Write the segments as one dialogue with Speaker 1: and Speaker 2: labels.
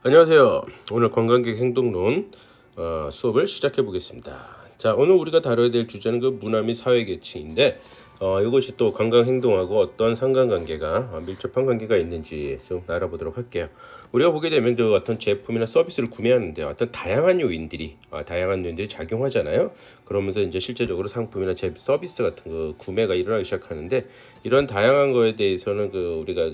Speaker 1: 안녕하세요. 오늘 관광객 행동론 수업을 시작해 보겠습니다. 자, 오늘 우리가 다뤄야 될 주제는 그 문화 및 사회 계층인데 이것이 또 관광 행동하고 어떤 상관관계가 밀접한 관계가 있는지 좀 알아보도록 할게요. 우리가 보게 되면 그 어떤 제품이나 서비스를 구매하는데 어떤 다양한 요인들이 작용하잖아요. 그러면서 이제 실제적으로 상품이나 서비스 같은 거 구매가 일어나기 시작하는데 이런 다양한 거에 대해서는 우리가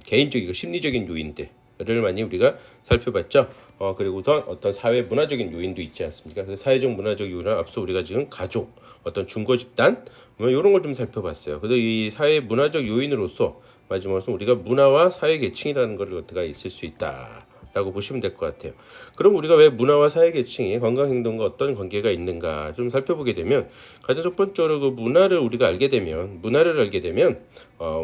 Speaker 1: 개인적이고 심리적인 요인들 를 많이 우리가 살펴봤죠. 그리고선 어떤 사회 문화적인 요인도 있지 않습니까? 그 사회적 문화적 요인은 앞서 우리가 지금 가족, 어떤 중고 집단 이런 걸 좀 살펴봤어요. 그래서 이 사회 문화적 요인으로서 마지막으로 우리가 문화와 사회 계층이라는 것을 갖다가 있을 수 있다라고 보시면 될 것 같아요. 그럼 우리가 왜 문화와 사회 계층이 관광 행동과 어떤 관계가 있는가 좀 살펴보게 되면 가장 첫 번째로 그 문화를 알게 되면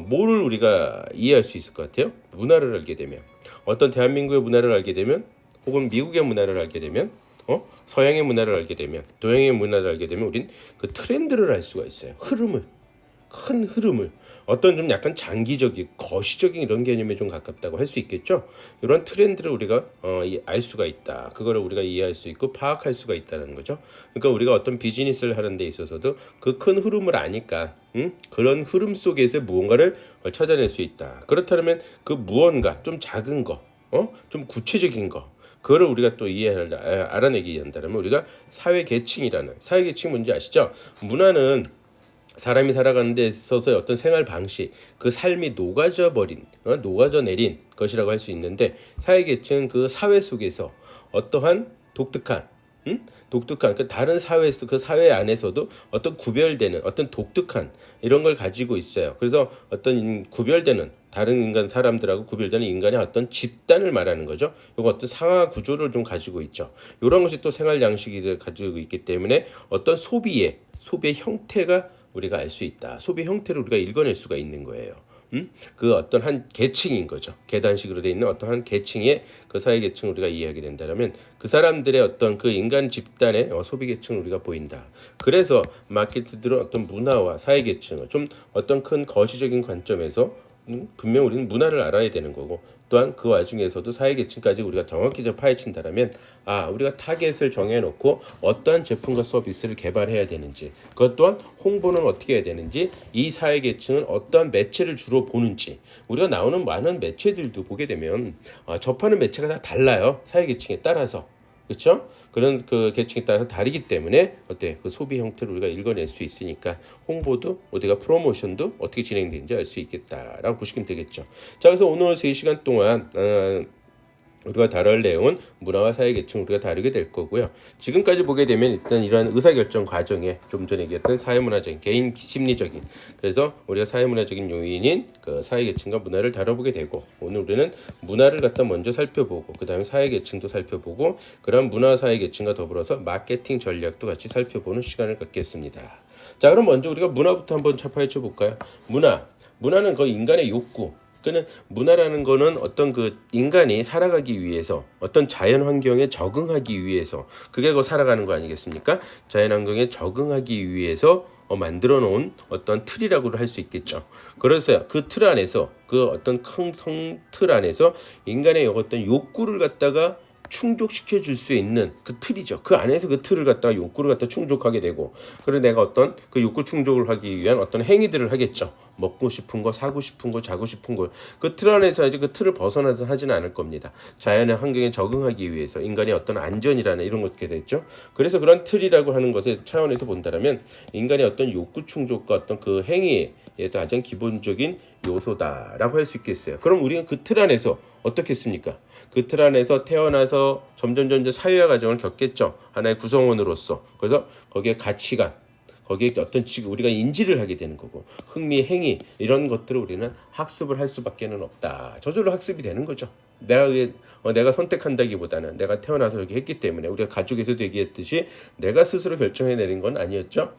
Speaker 1: 뭐를 우리가 이해할 수 있을 것 같아요? 문화를 알게 되면 어떤 대한민국의 문화를 알게 되면 혹은 미국의 문화를 알게 되면 서양의 문화를 알게 되면 동양의 문화를 알게 되면 우린 그 트렌드를 알 수가 있어요. 큰 흐름을 어떤 좀 약간 장기적인 거시적인 이런 개념에 좀 가깝다고 할 수 있겠죠. 이런 트렌드를 우리가 알 수가 있다. 그거를 우리가 이해할 수 있고 파악할 수가 있다는 거죠. 그러니까 우리가 어떤 비즈니스를 하는 데 있어서도 그 큰 흐름을 아니까 그런 흐름 속에서 무언가를 찾아낼 수 있다. 그렇다면 그 무언가 좀 작은 거, 좀 구체적인 거 그거를 우리가 또 알아내기 위한다면 우리가 사회 계층이라는 사회 계층 뭔지 아시죠? 문화는 사람이 살아가는 데 있어서 어떤 생활 방식, 그 삶이 녹아져 내린 것이라고 할 수 있는데 사회 계층은 그 사회 속에서 어떠한 독특한 그 다른 사회에서 그 사회 안에서도 어떤 구별되는 어떤 독특한 이런 걸 가지고 있어요. 그래서 어떤 구별되는 다른 인간 사람들하고 구별되는 인간의 어떤 집단을 말하는 거죠. 이거 어떤 상하 구조를 좀 가지고 있죠. 이런 것이 또 생활 양식을 가지고 있기 때문에 어떤 소비의 형태가 우리가 알 수 있다. 소비 형태를 우리가 읽어낼 수가 있는 거예요. 그 어떤 한 계층인 거죠. 계단식으로 되어 있는 어떤 한 계층의 그 사회 계층을 우리가 이해하게 된다면 그 사람들의 어떤 그 인간 집단의 소비 계층을 우리가 보인다. 그래서 마케트들은 어떤 문화와 사회 계층을 좀 어떤 큰 거시적인 관점에서 분명 우리는 문화를 알아야 되는 거고 또한 그 와중에서도 사회계층까지 우리가 정확히 파헤친다면 우리가 타겟을 정해놓고 어떠한 제품과 서비스를 개발해야 되는지 그것 또한 홍보는 어떻게 해야 되는지 이 사회계층은 어떠한 매체를 주로 보는지 우리가 나오는 많은 매체들도 보게 되면 접하는 매체가 다 달라요. 사회계층에 따라서. 그렇죠? 그런 그 계층에 따라서 다르기 때문에 그 소비 형태를 우리가 읽어낼 수 있으니까 홍보도 어디가 프로모션도 어떻게 진행되는지 알 수 있겠다라고 보시면 되겠죠. 자, 그래서 오늘 3시간 동안 우리가 다룰 내용은 문화와 사회 계층 우리가 다루게 될 거고요. 지금까지 보게 되면 일단 이러한 의사결정 과정에 좀 전에 얘기했던 사회문화적인 개인 심리적인 그래서 우리가 사회문화적인 요인인 그 사회 계층과 문화를 다뤄보게 되고 오늘 우리는 문화를 갖다 먼저 살펴보고 그 다음에 사회 계층도 살펴보고 그런 문화 사회 계층과 더불어서 마케팅 전략도 같이 살펴보는 시간을 갖겠습니다. 자, 그럼 먼저 우리가 문화부터 한번 파헤쳐 볼까요? 문화는 그 인간의 욕구 그는 문화라는 거는 어떤 그 인간이 살아가기 위해서 어떤 자연 환경에 적응하기 위해서 그게 살아가는 거 아니겠습니까? 자연 환경에 적응하기 위해서 만들어 놓은 어떤 틀이라고 할 수 있겠죠. 그래서 그 틀 안에서 그 어떤 큰 틀 안에서 인간의 어떤 욕구를 갖다가 충족시켜 줄 수 있는 그 틀이죠. 그 안에서 그 틀을 갖다가 욕구를 갖다 충족하게 되고 그래서 내가 어떤 그 욕구 충족을 하기 위한 어떤 행위들을 하겠죠. 먹고 싶은 거, 사고 싶은 거, 자고 싶은 거. 그 틀 안에서 이제 그 틀을 벗어나서 하지는 않을 겁니다. 자연의 환경에 적응하기 위해서 인간의 어떤 안전이라는 이런 것게 됐죠. 그래서 그런 틀이라고 하는 것의 차원에서 본다면 인간의 어떤 욕구 충족과 어떤 그 행위에 가장 기본적인 요소다라고 할 수 있겠어요. 그럼 우리가 그 틀 안에서 어떻겠습니까? 그 틀 안에서 태어나서 점점 사회화 과정을 겪겠죠. 하나의 구성원으로서. 그래서 거기에 가치관, 거기에 어떤 우리가 인지를 하게 되는 거고 흥미, 행위 이런 것들을 우리는 학습을 할 수밖에는 없다. 저절로 학습이 되는 거죠. 내가 선택한다기보다는 내가 태어나서 이렇게 했기 때문에 우리가 가족에서도 얘기했듯이 내가 스스로 결정해내린 건 아니었죠.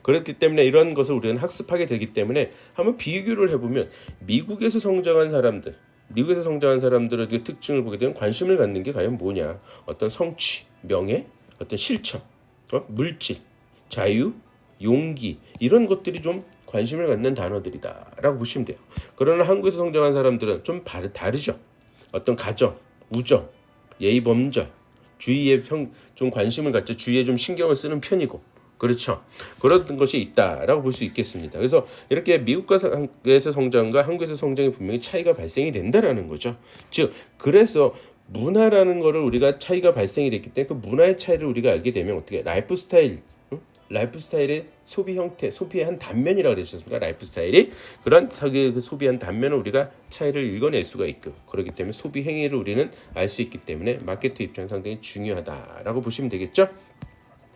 Speaker 1: 그렇기 때문에 이런 것을 우리는 학습하게 되기 때문에 한번 비교를 해보면 미국에서 성장한 사람들의 그 특징을 보게 되면 관심을 갖는 게 과연 뭐냐. 어떤 성취, 명예, 어떤 실천, 물질, 자유, 용기 이런 것들이 좀 관심을 갖는 단어들이다라고 보시면 돼요. 그러나 한국에서 성장한 사람들은 좀 다르죠. 어떤 가정, 우정 예의 범절, 주의에 좀 관심을 갖죠. 주의에 좀 신경을 쓰는 편이고, 그렇죠. 그런 것이 있다라고 볼 수 있겠습니다. 그래서 이렇게 미국에서 성장과 한국에서 성장이 분명히 차이가 발생이 된다라는 거죠. 즉, 그래서 문화라는 거를 우리가 차이가 발생이 됐기 때문에 그 문화의 차이를 우리가 알게 되면 어떻게 라이프 스타일, 라이프 스타일의 소비 형태, 소비의 한 단면이라고 그러셨습니까? 라이프 스타일이 그런 그 소비의 한 단면을 우리가 차이를 읽어낼 수가 있고, 그렇기 때문에 소비 행위를 우리는 알 수 있기 때문에 마케터 입장 상당히 중요하다라고 보시면 되겠죠.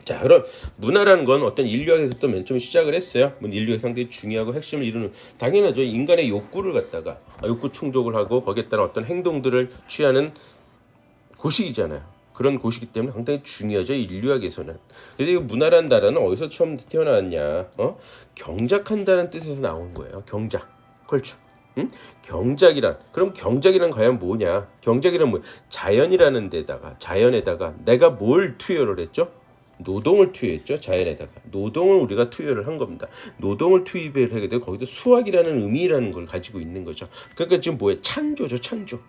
Speaker 1: 자, 그럼 문화라는 건 어떤 인류학에서부터 맨 처음 시작을 했어요. 인류의 상당히 중요하고 핵심을 이루는, 당연하죠. 인간의 욕구를 갖다가 욕구 충족을 하고 거기에 따른 어떤 행동들을 취하는 고식이잖아요. 그런 고식이기 때문에 상당히 중요하죠. 인류학에서는. 근데 이 문화라는 단어는 어디서 처음 태어났냐? 경작한다는 뜻에서 나온 거예요. 경작. 그렇죠. 경작이란, 그럼 경작이란 과연 뭐냐? 경작이란 뭐 자연이라는 데다가, 자연에다가 내가 뭘 투여를 했죠? 노동을 투여했죠. 자연에다가 노동을 우리가 투여를 한 겁니다. 노동을 투입을 하게 되고 거기서 수학이라는 의미라는 걸 가지고 있는 거죠. 그러니까 지금 뭐예요? 창조죠. 창조.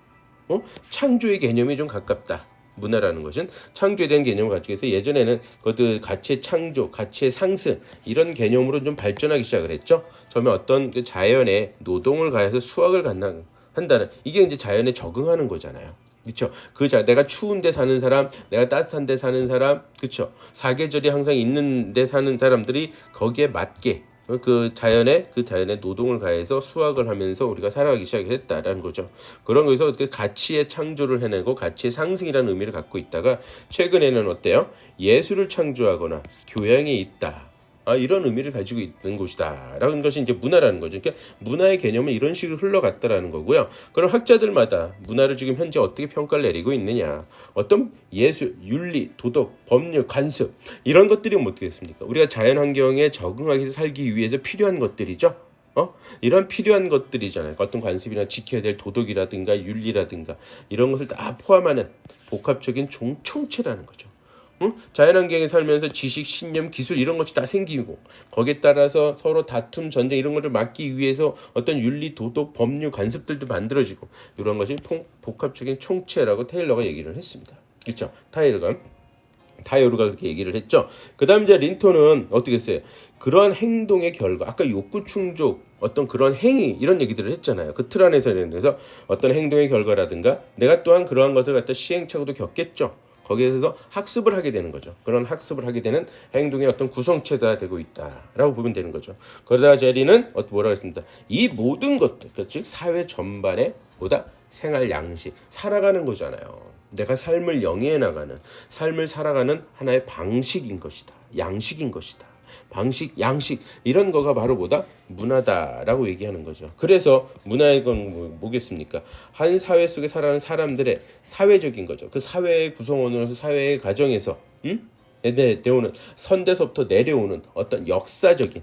Speaker 1: 창조의 개념이 좀 가깝다. 문화라는 것은 창조에 대한 개념을 가지고 있어서 예전에는 그것들 가치의 창조, 가치의 상승 이런 개념으로 좀 발전하기 시작을 했죠. 처음에 어떤 그 자연에 노동을 가해서 수확을 한다는, 이게 이제 자연에 적응하는 거잖아요. 그렇죠. 내가 추운 데 사는 사람, 내가 따뜻한 데 사는 사람, 그렇죠. 사계절이 항상 있는 데 사는 사람들이 거기에 맞게 그 자연에 노동을 가해서 수확을 하면서 우리가 살아가기 시작했다라는 거죠. 그런 거에서 그 가치의 창조를 해내고 가치의 상승이라는 의미를 갖고 있다가 최근에는 어때요? 예술을 창조하거나 교양이 있다. 이런 의미를 가지고 있는 곳이다라는 것이 이제 문화라는 거죠. 그러니까 문화의 개념은 이런 식으로 흘러갔다라는 거고요. 그럼 학자들마다 문화를 지금 현재 어떻게 평가를 내리고 있느냐? 어떤 예술, 윤리, 도덕, 법률, 관습 이런 것들이 어떻게 됐습니까? 우리가 자연 환경에 적응하기 살기 위해서 필요한 것들이죠. 이런 필요한 것들이잖아요. 어떤 관습이나 지켜야 될 도덕이라든가 윤리라든가 이런 것을 다 포함하는 복합적인 총체라는 거죠. 자연환경에 살면서 지식, 신념, 기술 이런 것이 다 생기고 거기에 따라서 서로 다툼, 전쟁 이런 것을 막기 위해서 어떤 윤리, 도덕, 법률, 관습들도 만들어지고 이런 것이 복합적인 총체라고 테일러가 얘기를 했습니다. 그렇죠? 타이어루가 그렇게 얘기를 했죠. 그 다음 이제 린턴은 어떻게 했어요? 그러한 행동의 결과, 아까 욕구 충족, 어떤 그런 행위 이런 얘기들을 했잖아요. 그 틀 안에서 그래서 어떤 행동의 결과라든가 내가 또한 그러한 것을 갖다 시행착오도 겪겠죠. 거기에서 학습을 하게 되는 거죠. 그런 학습을 하게 되는 행동의 어떤 구성체가 되고 있다라고 보면 되는 거죠. 그러다 제리는 뭐라고 했습니다. 이 모든 것들, 즉 사회 전반에 보다 생활 양식, 살아가는 거잖아요. 내가 삶을 영위해 나가는, 삶을 살아가는 하나의 방식인 것이다. 양식인 것이다. 방식, 양식 이런 거가 바로 뭐다? 문화다라고 얘기하는 거죠. 그래서 문화의 건 뭐겠습니까? 한 사회 속에 살아가는 사람들의 사회적인 거죠. 그 사회의 구성원으로서 사회의 과정에서 내려오는 선대서부터 내려오는 어떤 역사적인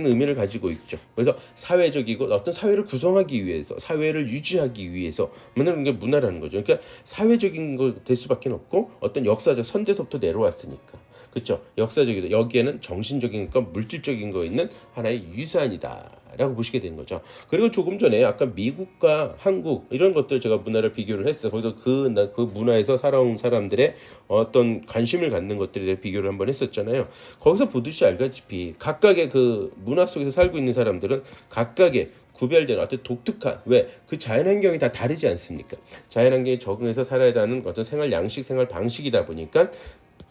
Speaker 1: 의미를 가지고 있죠. 그래서 사회적이고 어떤 사회를 구성하기 위해서, 사회를 유지하기 위해서 만드는 게 문화라는 거죠. 그러니까 사회적인 거 될 수밖에 없고 어떤 역사적 선대서부터 내려왔으니까. 그렇죠. 역사적이다. 여기에는 정신적인 거, 물질적인 거 있는 하나의 유산이다라고 보시게 되는 거죠. 그리고 조금 전에 아까 미국과 한국 이런 것들 제가 문화를 비교를 했어요. 거기서 그 문화에서 살아온 사람들의 어떤 관심을 갖는 것들에 대해 비교를 한번 했었잖아요. 거기서 보듯이 알다시피 각각의 그 문화 속에서 살고 있는 사람들은 각각의 구별되는 어떤 독특한, 왜? 그 자연환경이 다 다르지 않습니까? 자연환경에 적응해서 살아야 하는 어떤 생활 양식, 생활 방식이다 보니까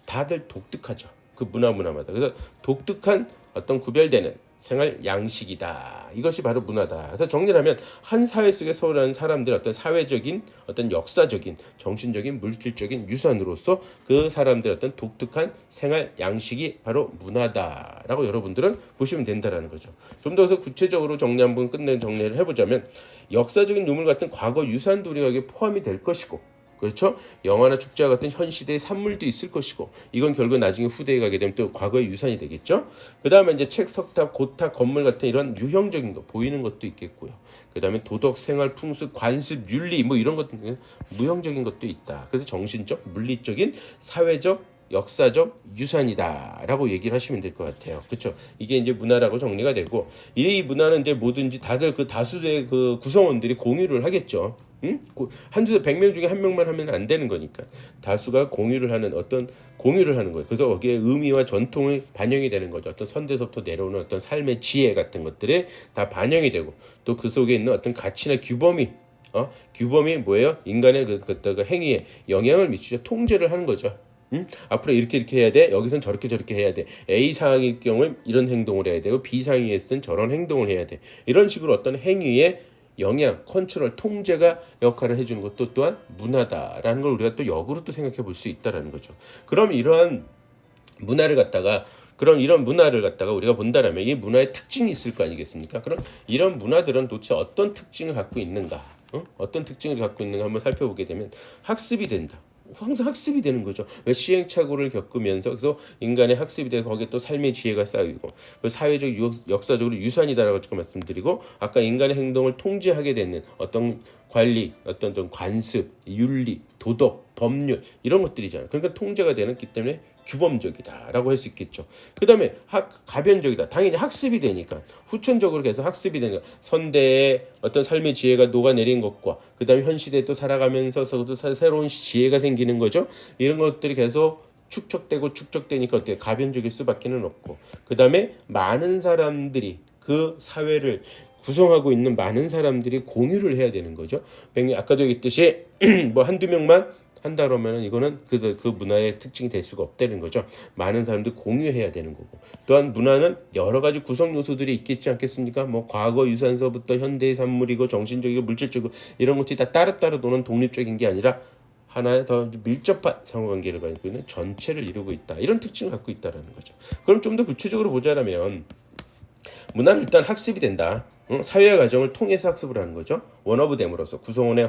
Speaker 1: 다들 독특하죠. 그 문화마다. 그래서 독특한 어떤 구별되는 생활 양식이다. 이것이 바로 문화다. 그래서 정리를 하면 한 사회 속에 살아가는 사람들의 어떤 사회적인, 어떤 역사적인, 정신적인, 물질적인 유산으로서 그 사람들의 어떤 독특한 생활 양식이 바로 문화다라고 여러분들은 보시면 된다라는 거죠. 좀 더 구체적으로 정리를 해보자면 역사적인 유물 같은 과거 유산도 우리가 여기에 포함이 될 것이고, 그렇죠? 영화나 축제와 같은 현 시대의 산물도 있을 것이고, 이건 결국 나중에 후대에 가게 되면 또 과거의 유산이 되겠죠. 그 다음에 이제 책, 석탑, 고탑, 건물 같은 이런 유형적인 거, 보이는 것도 있겠고요. 그 다음에 도덕, 생활, 풍습, 관습, 윤리 뭐 이런 것들 무형적인 것도 있다. 그래서 정신적, 물리적인, 사회적, 역사적 유산이다라고 얘기를 하시면 될 것 같아요. 그렇죠? 이게 이제 문화라고 정리가 되고, 이 문화는 이제 뭐든지 다들 그 다수의 그 구성원들이 공유를 하겠죠. 응? 한두 100명 중에 한 명만 하면 안 되는 거니까 다수가 공유를 하는 거예요. 그래서 거기에 의미와 전통이 반영이 되는 거죠. 어떤 선대서부터 내려오는 어떤 삶의 지혜 같은 것들이 다 반영이 되고 또 그 속에 있는 어떤 가치나 규범이 뭐예요? 인간의 그 행위에 영향을 미치죠. 통제를 하는 거죠. 앞으로 이렇게 해야 돼. 여기선 저렇게 해야 돼. A 상황일 경우에 이런 행동을 해야 되고 B 상황에서는 저런 행동을 해야 돼. 이런 식으로 어떤 행위에 영향, 컨트롤, 통제가 역할을 해주는 것도 또한 문화다라는 걸 우리가 또 역으로 또 생각해 볼 수 있다라는 거죠. 그럼 이런 문화를 갖다가 우리가 본다라면 이 문화의 특징이 있을 거 아니겠습니까? 그럼 이런 문화들은 도대체 어떤 특징을 갖고 있는가? 어떤 특징을 갖고 있는가 한번 살펴보게 되면 학습이 된다. 항상 학습이 되는 거죠. 왜 시행착오를 겪으면서 그래서 인간의 학습이 되고 거기에 또 삶의 지혜가 쌓이고 사회적 역사적으로 유산이다라고 말씀드리고 아까 인간의 행동을 통제하게 되는 어떤 관리, 어떤 좀 관습, 윤리, 도덕, 법률 이런 것들이잖아요. 그러니까 통제가 되기 때문에 규범적이다라고 할 수 있겠죠. 그 다음에 가변적이다. 당연히 학습이 되니까 후천적으로 계속 학습이 되니까 선대의 어떤 삶의 지혜가 녹아내린 것과 그 다음에 현 시대에 또 살아가면서도 새로운 지혜가 생기는 거죠. 이런 것들이 계속 축적되니까 어떻게 가변적일 수밖에는 없고 그 다음에 많은 사람들이 그 사회를 구성하고 있는 많은 사람들이 공유를 해야 되는 거죠. 아까도 얘기했듯이 뭐 한두 명만 한다 그러면은 이거는 그 문화의 특징이 될 수가 없다는 거죠. 많은 사람들이 공유해야 되는 거고. 또한 문화는 여러 가지 구성 요소들이 있겠지 않겠습니까? 뭐 과거 유산서부터 현대의 산물이고 정신적이고 물질적이고 이런 것들이 다 따로따로 노는 독립적인 게 아니라 하나의 더 밀접한 상호관계를 가지고 있는 전체를 이루고 있다. 이런 특징을 갖고 있다라는 거죠. 그럼 좀 더 구체적으로 보자면 문화는 일단 학습이 된다. 사회 과정을 통해서 학습을 하는 거죠. 원어브댐으로서 구성원의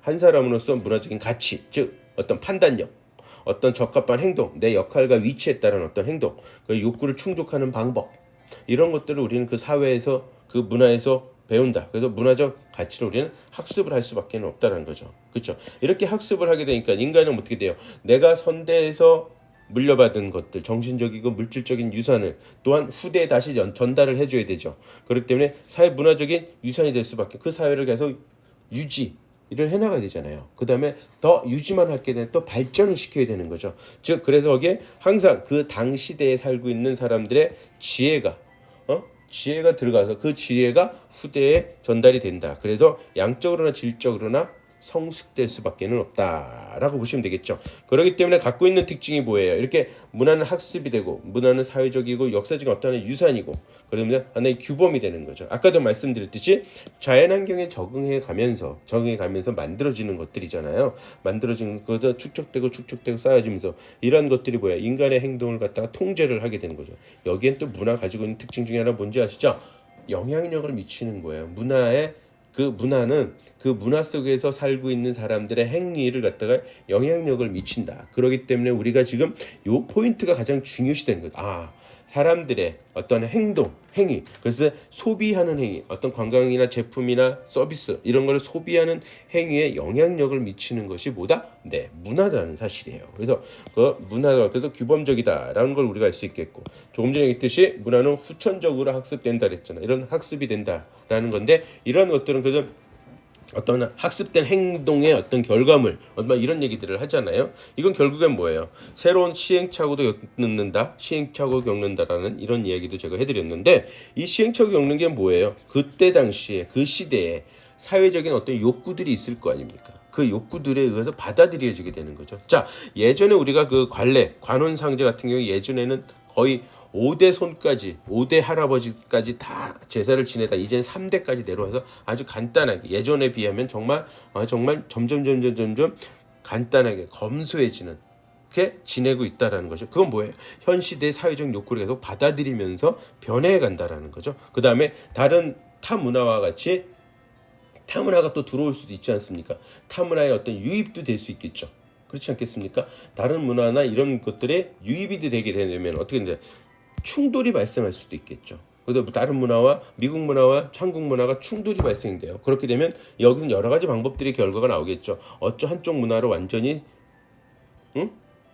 Speaker 1: 한 사람으로서 문화적인 가치, 즉 어떤 판단력, 어떤 적합한 행동, 내 역할과 위치에 따른 어떤 행동, 그 욕구를 충족하는 방법 이런 것들을 우리는 그 사회에서 그 문화에서 배운다. 그래서 문화적 가치를 우리는 학습을 할 수밖에 없다는 거죠. 그렇죠? 이렇게 학습을 하게 되니까 인간은 어떻게 돼요? 내가 선대에서 물려받은 것들, 정신적이고 물질적인 유산을 또한 후대에 다시 전달을 해줘야 되죠. 그렇기 때문에 사회 문화적인 유산이 될 수밖에 그 사회를 계속 유지를 해나가야 되잖아요. 그 다음에 더 유지만 할 게 되면 또 발전을 시켜야 되는 거죠. 즉 그래서 거기에 항상 그 당 시대에 살고 있는 사람들의 지혜가 들어가서 그 지혜가 후대에 전달이 된다. 그래서 양적으로나 질적으로나 성숙될 수밖에 없다라고 보시면 되겠죠. 그렇기 때문에 갖고 있는 특징이 뭐예요? 이렇게 문화는 학습이 되고 문화는 사회적이고 역사적인 어떤 유산이고 그러면 하나의 규범이 되는 거죠. 아까도 말씀드렸듯이 자연환경에 적응해 가면서 만들어지는 것들이잖아요. 만들어지는 것도 축적되고 쌓여지면서 이런 것들이 뭐야? 인간의 행동을 갖다가 통제를 하게 되는 거죠. 여기엔 또 문화 가지고 있는 특징 중에 하나 뭔지 아시죠? 영향력을 미치는 거예요. 문화는 그 문화 속에서 살고 있는 사람들의 행위를 갖다가 영향력을 미친다. 그렇기 때문에 우리가 지금 요 포인트가 가장 중요시되는 거다. 사람들의 어떤 행위, 그래서 소비하는 행위, 어떤 관광이나 제품이나 서비스 이런 걸 소비하는 행위에 영향력을 미치는 것이 뭐다? 네, 문화라는 사실이에요. 그래서 그 문화가 그래서 규범적이다라는 걸 우리가 알 수 있겠고 조금 전에 얘기했듯이 문화는 후천적으로 학습된다 그랬잖아. 이런 학습이 된다라는 건데 이런 것들은 그래서 어떤 학습된 행동의 어떤 결과물 이런 얘기들을 하잖아요. 이건 결국엔 뭐예요? 새로운 시행착오도 겪는다라는 이런 이야기도 제가 해드렸는데 이 시행착오 겪는 게 뭐예요? 그때 당시에 그 시대에 사회적인 어떤 욕구들이 있을 거 아닙니까? 그 욕구들에 의해서 받아들여지게 되는 거죠. 자, 예전에 우리가 그 관혼상제 같은 경우 예전에는 거의 5대 할아버지까지 다 제사를 지내다 이젠 3대까지 내려와서 아주 간단하게 예전에 비하면 정말 점점 간단하게 검소해지는 게 지내고 있다라는 거죠. 그건 뭐예요? 현 시대의 사회적 욕구를 계속 받아들이면서 변해해 간다라는 거죠. 그 다음에 다른 타 문화와 같이 타 문화가 또 들어올 수도 있지 않습니까? 타 문화의 어떤 유입도 될 수 있겠죠. 그렇지 않겠습니까? 다른 문화나 이런 것들에 유입이 되게 되면 어떻게 되냐? 충돌이 발생할 수도 있겠죠. 그래서 다른 문화와 미국 문화와 한국 문화가 충돌이 발생돼요. 그렇게 되면 여기는 여러 가지 방법들의 결과가 나오겠죠. 한쪽 문화로 완전히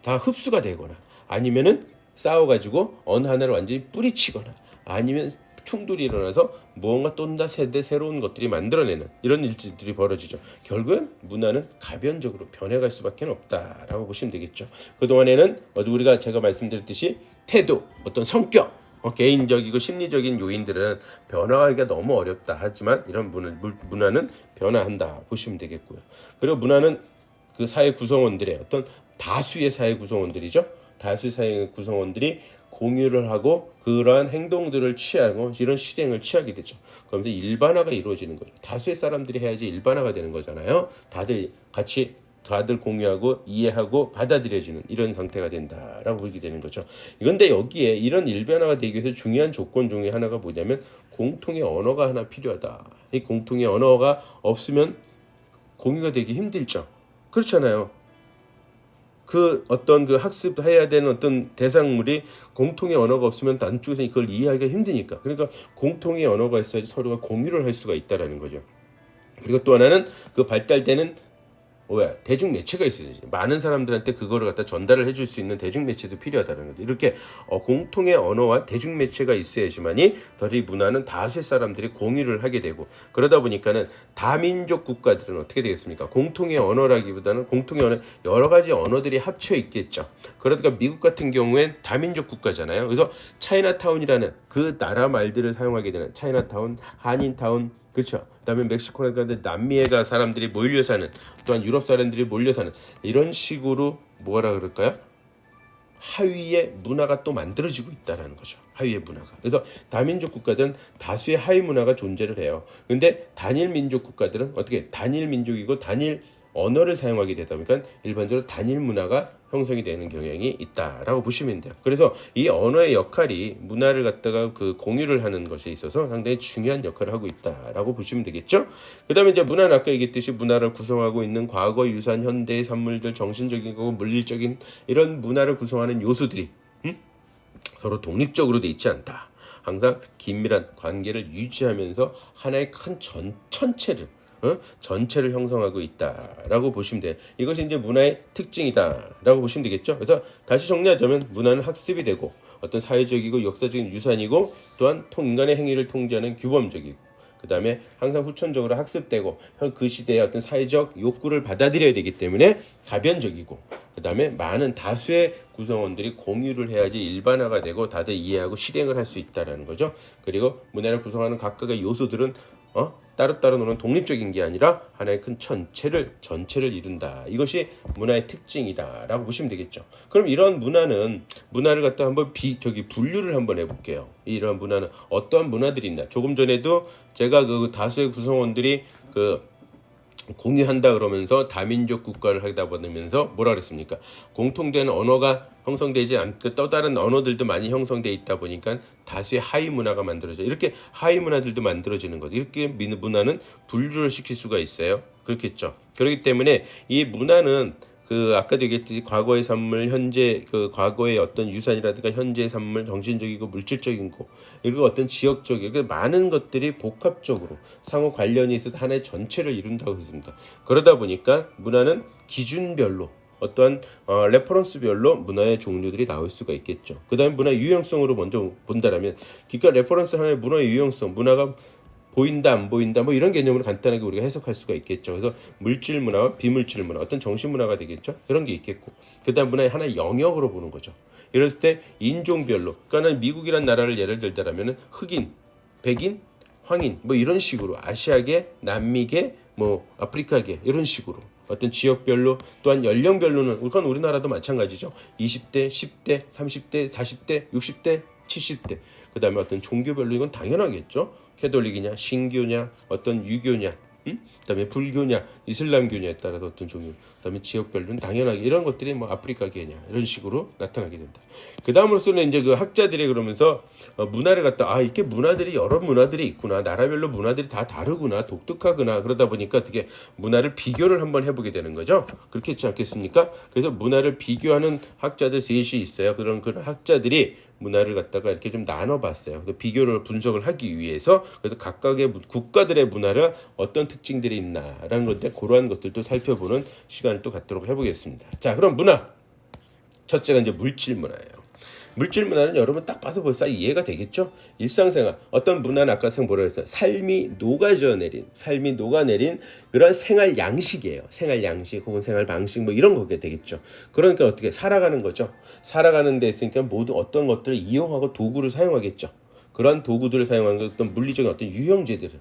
Speaker 1: 다 흡수가 되거나 아니면은 싸워가지고 어느 하나를 완전히 뿌리치거나 아니면 충돌이 일어나서 무언가 또 다 새로운 것들이 만들어내는 이런 일들이 벌어지죠. 결국은 문화는 가변적으로 변해갈 수밖에 없다라고 보시면 되겠죠. 그동안에는 우리가 제가 말씀드렸듯이 태도, 어떤 성격, 개인적이고 심리적인 요인들은 변화하기가 너무 어렵다 하지만 이런 문화는 변화한다 보시면 되겠고요. 그리고 문화는 그 사회 구성원들의 어떤 다수의 사회 구성원들이죠. 다수의 사회 구성원들이 공유를 하고 그러한 행동들을 취하고 이런 실행을 취하게 되죠. 그러면서 일반화가 이루어지는 거죠. 다수의 사람들이 해야지 일반화가 되는 거잖아요. 다들 공유하고 이해하고 받아들여지는 이런 상태가 된다라고 보게 되는 거죠. 그런데 여기에 이런 일변화가 되기 위해서 중요한 조건 중에 하나가 뭐냐면 공통의 언어가 하나 필요하다. 이 공통의 언어가 없으면 공유가 되기 힘들죠. 그렇잖아요. 그 어떤 그 학습해야 되는 어떤 대상물이 공통의 언어가 없으면 안쪽에서 그걸 이해하기가 힘드니까. 그러니까 공통의 언어가 있어야지 서로가 공유를 할 수가 있다라는 거죠. 그리고 또 하나는 그 발달되는 대중 매체가 있어야지. 많은 사람들한테 그거를 갖다 전달을 해줄 수 있는 대중 매체도 필요하다는 거죠. 이렇게 공통의 언어와 대중 매체가 있어야지만이 이 문화는 다수의 사람들이 공유를 하게 되고 그러다 보니까는 다민족 국가들은 어떻게 되겠습니까? 공통의 언어라기보다는 공통의 언어 여러 가지 언어들이 합쳐 있겠죠. 그러니까 미국 같은 경우엔 다민족 국가잖아요. 그래서 차이나타운이라는 그 나라 말들을 사용하게 되는 차이나타운, 한인타운 그렇죠. 그다음에 멕시코나 남미에가 사람들이 몰려 사는 또한 유럽 사람들이 몰려 사는 이런 식으로 뭐라 그럴까요? 하위의 문화가 또 만들어지고 있다라는 거죠. 하위의 문화가. 그래서 다민족 국가들은 다수의 하위 문화가 존재를 해요. 근데 단일 민족 국가들은 어떻게 단일 민족이고 단일 언어를 사용하게 되다 보니까 일반적으로 단일 문화가 형성이 되는 경향이 있다라고 보시면 돼요. 그래서 이 언어의 역할이 문화를 갖다가 그 공유를 하는 것에 있어서 상당히 중요한 역할을 하고 있다라고 보시면 되겠죠. 그다음에 이제 문화는 아까 얘기했듯이 문화를 구성하고 있는 과거 유산, 현대의 산물들, 정신적인 거고 물리적인 이런 문화를 구성하는 요소들이 서로 독립적으로 돼 있지 않다. 항상 긴밀한 관계를 유지하면서 하나의 큰 전체를 형성하고 있다라고 보시면 돼요. 이것이 이제 문화의 특징이다라고 보시면 되겠죠. 그래서 다시 정리하자면 문화는 학습이 되고 어떤 사회적이고 역사적인 유산이고 또한 인간의 행위를 통제하는 규범적이고 그 다음에 항상 후천적으로 학습되고 그 시대의 어떤 사회적 욕구를 받아들여야 되기 때문에 가변적이고 그 다음에 많은 다수의 구성원들이 공유를 해야지 일반화가 되고 다들 이해하고 실행을 할 수 있다는 거죠. 그리고 문화를 구성하는 각각의 요소들은 따로따로 노는 독립적인 게 아니라 하나의 큰 전체를 이룬다. 이것이 문화의 특징이다라고 보시면 되겠죠. 그럼 이런 문화를 갖다 한번 분류를 한번 해볼게요. 이런 문화는 어떠한 문화들이 있나? 조금 전에도 제가 그 다수의 구성원들이 공유한다 그러면서 다민족 국가를 하다 보면서 뭐라 그랬습니까? 공통된 언어가 형성되지 않고 또 다른 언어들도 많이 형성돼 있다 보니까 다수의 하위 문화가 만들어져. 이렇게 하위 문화들도 만들어지는 것. 이렇게 문화는 분류를 시킬 수가 있어요. 그렇겠죠. 그렇기 때문에 이 문화는 아까도 얘기했듯이 과거의 산물, 현재 과거의 어떤 유산이라든가 현재의 산물, 정신적이고 물질적인 거 그리고 어떤 지역적인 많은 것들이 복합적으로 상호 관련이 있어서 하나의 전체를 이룬다고 했습니다. 그러다 보니까 문화는 기준별로 어떠한 레퍼런스별로 문화의 종류들이 나올 수가 있겠죠. 그 다음에 문화 유형성으로 먼저 본다라면 그러니까 레퍼런스 하나의 문화의 유형성, 문화가 보인다 안 보인다 뭐 이런 개념으로 간단하게 우리가 해석할 수가 있겠죠. 그래서 물질 문화와 비물질 문화 어떤 정신 문화가 되겠죠. 그런 게 있겠고 그다음 문화의 하나의 영역으로 보는 거죠. 이럴 때 인종별로 그러니까 미국이란 나라를 예를 들자라면은 흑인, 백인, 황인 뭐 이런 식으로 아시아계, 남미계, 뭐 아프리카계 이런 식으로 어떤 지역별로 또한 연령별로는 그건 우리나라도 마찬가지죠. 20대, 10대, 30대, 40대, 60대, 70대 그 다음에 어떤 종교별로 이건 당연하겠죠. 캐톨릭이냐, 신교냐, 어떤 유교냐, 그다음에 불교냐, 이슬람교냐에 따라서 어떤 종류, 그다음에 지역별로는 당연하게 이런 것들이 뭐 아프리카계냐 이런 식으로 나타나게 된다. 그 다음으로서는 이제 그 학자들이 그러면서 문화를 갖다 이렇게 문화들이 여러 문화들이 있구나, 나라별로 문화들이 다 다르구나, 독특하구나 그러다 보니까 어떻게 문화를 비교를 한번 해보게 되는 거죠. 그렇게 있지 않겠습니까? 그래서 문화를 비교하는 학자들 셋이 있어요. 그런 학자들이 문화를 갖다가 이렇게 좀 나눠봤어요. 비교를 분석을 하기 위해서 그래서 각각의 국가들의 문화를 어떤 특징들이 있나라는 건데 그러한 것들도 살펴보는 시간을 또 갖도록 해보겠습니다. 자, 그럼 문화 첫째가 이제 물질 문화예요. 물질 문화는 여러분 딱 봐도 벌써 이해가 되겠죠? 일상생활 어떤 문화는 아까 뭐라 했어요? 삶이 녹아내린 그런 생활 양식이에요. 생활 양식 혹은 생활 방식 뭐 이런 거게 되겠죠. 그러니까 어떻게 살아가는 거죠? 살아가는 데 있으니까 모두 어떤 것들을 이용하고 도구를 사용하겠죠. 그런 도구들을 사용하는 어떤 물리적인 어떤 유형제들을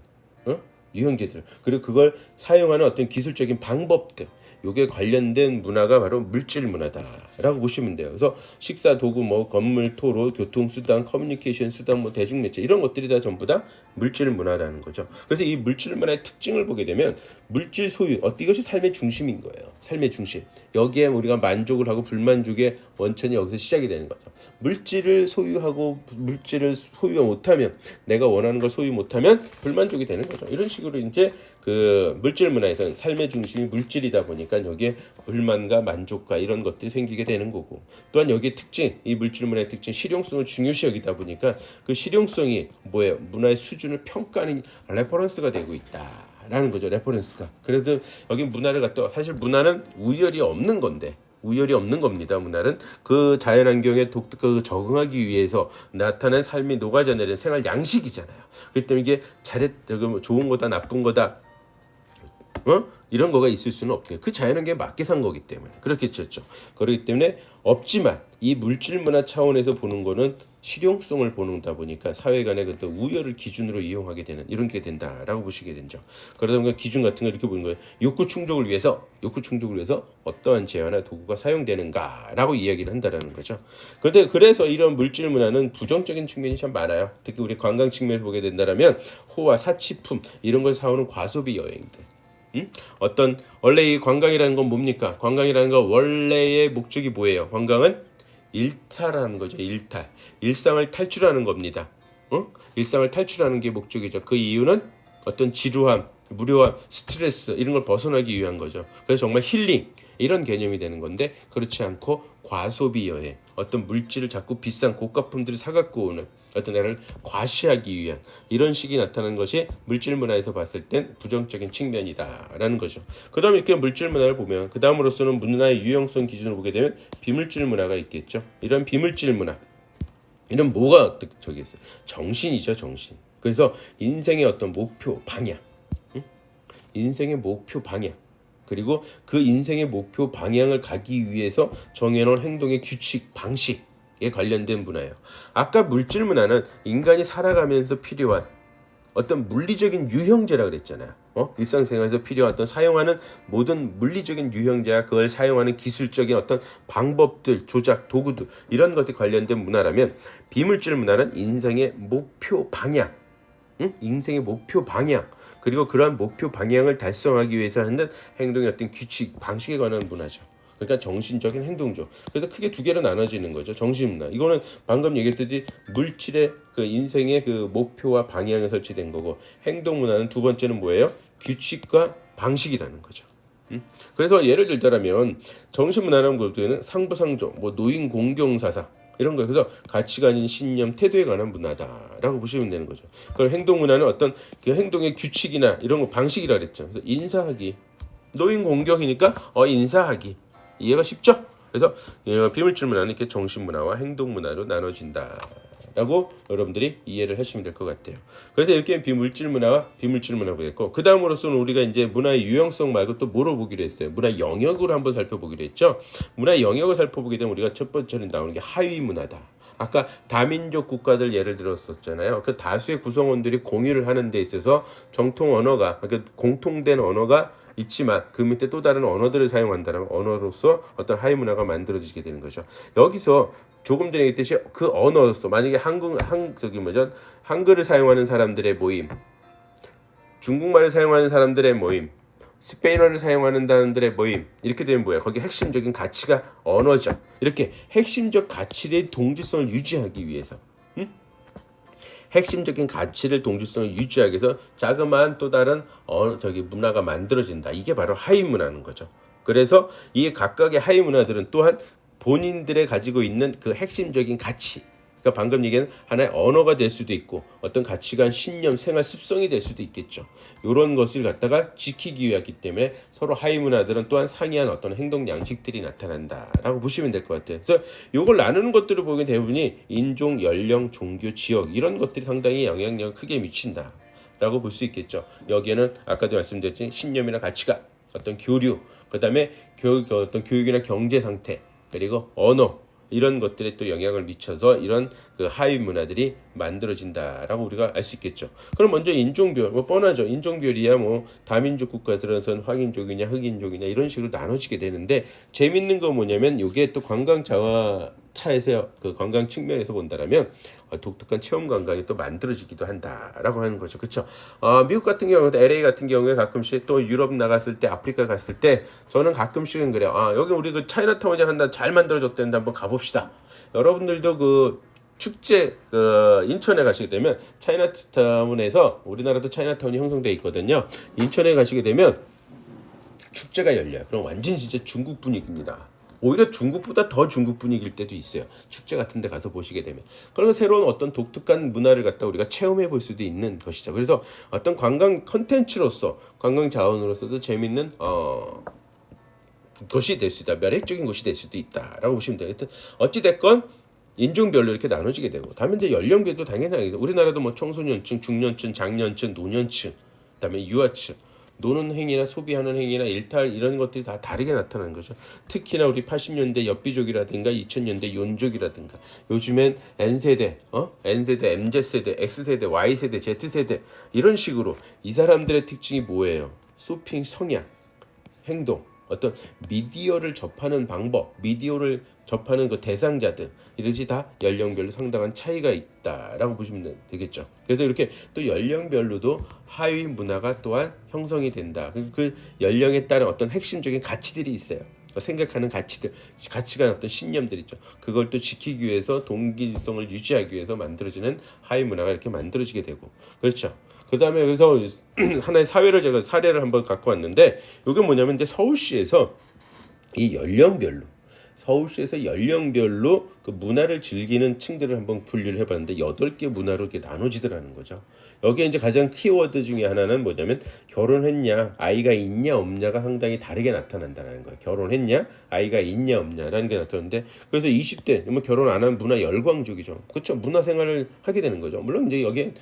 Speaker 1: 유형제들 그리고 그걸 사용하는 어떤 기술적인 방법들 요게 관련된 문화가 바로 물질 문화다라고 보시면 돼요. 그래서 식사 도구 뭐 건물 토로 교통 수단 커뮤니케이션 수단 뭐 대중매체 이런 것들이 다 전부 다 물질 문화라는 거죠. 그래서 이 물질 문화의 특징을 보게 되면 물질 소유 이것이 삶의 중심인 거예요. 삶의 중심. 여기에 우리가 만족을 하고 불만족의 원천이 여기서 시작이 되는 거죠. 물질을 소유하고 물질을 소유 못하면 내가 원하는 걸 소유 못하면 불만족이 되는 거죠. 이런 식으로 이제 그 물질 문화에서는 삶의 중심이 물질이다 보니까 여기에 불만과 만족과 이런 것들이 생기게 되는 거고 또한 여기에 특징 이 물질 문화의 특징 실용성을 중요시 여기다 보니까 그 실용성이 뭐예요? 문화의 수준을 평가하는 레퍼런스가 되고 있다라는 거죠. 레퍼런스가. 그래도 여기 문화를 갖다 사실 문화는 우열이 없는 건데 우열이 없는 겁니다. 문화는 그 자연환경에 독특하게 적응하기 위해서 나타난 삶이 녹아져내는 생활 양식이잖아요. 그렇기 때문에 이게 좋은 거다 나쁜 거다 이런 거가 있을 수는 없대요. 그 자연환경에 맞게 산 거기 때문에 그렇겠죠. 그렇기 때문에 없지만 이 물질 문화 차원에서 보는 거는 실용성을 보는다 보니까 사회 간의 그 우열을 기준으로 이용하게 되는 이런 게 된다라고 보시게 되죠. 그러다 보니까 기준 같은 거 이렇게 보는 거예요. 욕구 충족을 위해서 어떠한 재화나 도구가 사용되는가라고 이야기를 한다라는 거죠. 그런데 그래서 이런 물질 문화는 부정적인 측면이 참 많아요. 특히 우리 관광 측면에서 보게 된다면 호화, 사치품 이런 걸 사오는 과소비 여행들. 원래 이 관광이라는 건 뭡니까? 관광이라는 건 원래의 목적이 뭐예요? 관광은 일탈하는 거죠. 일상을 탈출하는 겁니다. 일상을 탈출하는 게 목적이죠. 그 이유는 어떤 지루함, 무료함, 스트레스 이런 걸 벗어나기 위한 거죠. 그래서 정말 힐링 이런 개념이 되는 건데 그렇지 않고 과소비 여행 어떤 물질을 자꾸 비싼 고가품들을 사갖고 오는 어떤 애를 과시하기 위한 이런 식이 나타나는 것이 물질 문화에서 봤을 땐 부정적인 측면이다라는 거죠. 그 다음에 이렇게 물질 문화를 보면 그 다음으로서는 문화의 유형성 기준을 보게 되면 비물질 문화가 있겠죠. 이런 비물질 문화 이런 뭐가 저기 있어요. 정신이죠. 정신. 그래서 인생의 어떤 목표 방향 인생의 목표 방향 그리고 그 인생의 목표 방향을 가기 위해서 정해놓은 행동의 규칙 방식에 관련된 문화예요. 아까 물질 문화는 인간이 살아가면서 필요한 어떤 물리적인 유형제라 그랬잖아요. 일상생활에서 필요한 어떤 사용하는 모든 물리적인 유형제와 그걸 사용하는 기술적인 어떤 방법들, 조작, 도구들 이런 것들이 관련된 문화라면 비물질 문화는 인생의 목표 방향, 인생의 목표 방향 그리고 그러한 목표 방향을 달성하기 위해서 하는 행동의 어떤 규칙, 방식에 관한 문화죠. 그러니까 정신적인 행동죠. 그래서 크게 두 개로 나눠지는 거죠. 정신문화. 이거는 방금 얘기했듯이 물질의 그 인생의 그 목표와 방향에 설치된 거고 행동문화는 두 번째는 뭐예요? 규칙과 방식이라는 거죠. 그래서 예를 들자면 정신문화라는 것들은 상부상조, 뭐 노인 공경사상 이런 거 그래서 가치관인 신념, 태도에 관한 문화다라고 보시면 되는 거죠. 그럼 행동 문화는 어떤 그 행동의 규칙이나 이런 거 방식이라 그랬죠. 그래서 인사하기, 노인 공경이니까 인사하기 이해가 쉽죠? 그래서 비물질 문화는 이렇게 정신 문화와 행동 문화로 나눠진다라고 여러분들이 이해를 하시면 될 것 같아요. 그래서 이렇게 비물질 문화와 비물질 문화가 있고 그 다음으로서는 우리가 이제 문화의 유형성 말고 또 뭐로 보기로 했어요? 문화 영역으로 한번 살펴보기로 했죠. 문화 영역을 살펴보게 되면 우리가 첫 번째로 나오는 게 하위 문화다. 아까 다민족 국가들 예를 들었었잖아요. 그 다수의 구성원들이 공유를 하는 데 있어서 정통 언어가 그러니까 공통된 언어가 있지만 그 밑에 또 다른 언어들을 사용한다면 언어로서 어떤 하위 문화가 만들어지게 되는 거죠. 여기서 조금 전에 얘기했듯이 그 언어로서 만약에 한글을 사용하는 사람들의 모임, 중국말을 사용하는 사람들의 모임, 스페인어를 사용하는 사람들의 모임 이렇게 되면 뭐야? 거기 핵심적인 가치가 언어죠. 이렇게 핵심적 가치의 동질성을 유지하기 위해서 핵심적인 가치를 동질성을 유지하기 위해서 자그마한 또 다른 문화가 만들어진다. 이게 바로 하위 문화는 거죠. 그래서 이 각각의 하위 문화들은 또한 본인들의 가지고 있는 그 핵심적인 가치 그러니까 방금 얘기한 하나의 언어가 될 수도 있고 어떤 가치관, 신념, 생활 습성이 될 수도 있겠죠. 이런 것을 갖다가 지키기 위하기 때문에 서로 하위 문화들은 또한 상이한 어떤 행동 양식들이 나타난다라고 보시면 될 것 같아요. 그래서 이걸 나누는 것들을 보면 대부분이 인종, 연령, 종교, 지역 이런 것들이 상당히 영향력을 크게 미친다라고 볼 수 있겠죠. 여기에는 아까도 말씀드렸지만 신념이나 가치관, 어떤 교류, 그다음에 어떤 교육이나 경제 상태, 그리고 언어 이런 것들에 또 영향을 미쳐서 이런 그 하위 문화들이 만들어진다라고 우리가 알 수 있겠죠. 그럼 먼저 인종별, 뭐 뻔하죠. 인종별이야 뭐 다민족 국가들은 황인족이냐 흑인족이냐 이런 식으로 나눠지게 되는데 재밌는 건 뭐냐면 이게 또 관광 차에서 그 관광 측면에서 본다라면 독특한 체험 관광이 또 만들어지기도 한다라고 하는 거죠. 그렇죠? 미국 같은 경우도 LA 같은 경우에 가끔씩 또 유럽 나갔을 때 아프리카 갔을 때 저는 가끔씩은 그래요. 여기 우리 그 차이나타운이 하나 잘 만들어졌다는데 한번 가봅시다. 여러분들도 그 축제 인천에 가시게 되면 차이나타운에서 우리나라도 차이나타운이 형성되어 있거든요. 인천에 가시게 되면 축제가 열려요. 그럼 완전 진짜 중국 분위기입니다. 오히려 중국보다 더 중국 분위기일 때도 있어요. 축제 같은 데 가서 보시게 되면. 그래서 새로운 어떤 독특한 문화를 갖다 우리가 체험해 볼 수도 있는 것이죠. 그래서 어떤 관광 컨텐츠로서 관광 자원으로서도 재밌는 것이 될 수 있다. 매력적인 것이 될 수도 있다라고 보시면 돼요. 하여튼 어찌됐건 인종별로 이렇게 나눠지게 되고 다음에 이제 연령별도 당연히 우리나라도 뭐 청소년층, 중년층, 장년층, 노년층, 그다음에 유아층 노는 행위나 소비하는 행위나 일탈 이런 것들이 다 다르게 나타나는 거죠. 특히나 우리 80년대 엽비족이라든가 2000년대 윤족이라든가 요즘엔 N세대, N세대, MZ세대, X세대, Y세대, Z세대 이런 식으로 이 사람들의 특징이 뭐예요? 쇼핑 성향, 행동, 어떤 미디어를 접하는 방법, 미디어를 접하는 그 대상자들 이것이 다 연령별로 상당한 차이가 있다라고 보시면 되겠죠. 그래서 이렇게 또 연령별로도 하위 문화가 또한 형성이 된다. 그 연령에 따른 어떤 핵심적인 가치들이 있어요. 생각하는 가치들, 가치관 어떤 신념들 있죠. 그걸 또 지키기 위해서 동기성을 유지하기 위해서 만들어지는 하위 문화가 이렇게 만들어지게 되고 그렇죠. 그 다음에 그래서 하나의 사회를 제가 사례를 한번 갖고 왔는데 이게 뭐냐면 이제 서울시에서 이 서울시에서 연령별로 그 문화를 즐기는 층들을 한번 분류를 해봤는데 8개 문화로 이렇게 나눠지더라는 거죠. 여기에 이제 가장 키워드 중에 하나는 뭐냐면 결혼했냐, 아이가 있냐 없냐가 상당히 다르게 나타난다는 거예요. 결혼했냐, 아이가 있냐 없냐라는 게 나타나는데 그래서 20대 뭐 결혼 안 한 문화 열광족이죠. 그렇죠. 문화생활을 하게 되는 거죠. 물론 이제 여기에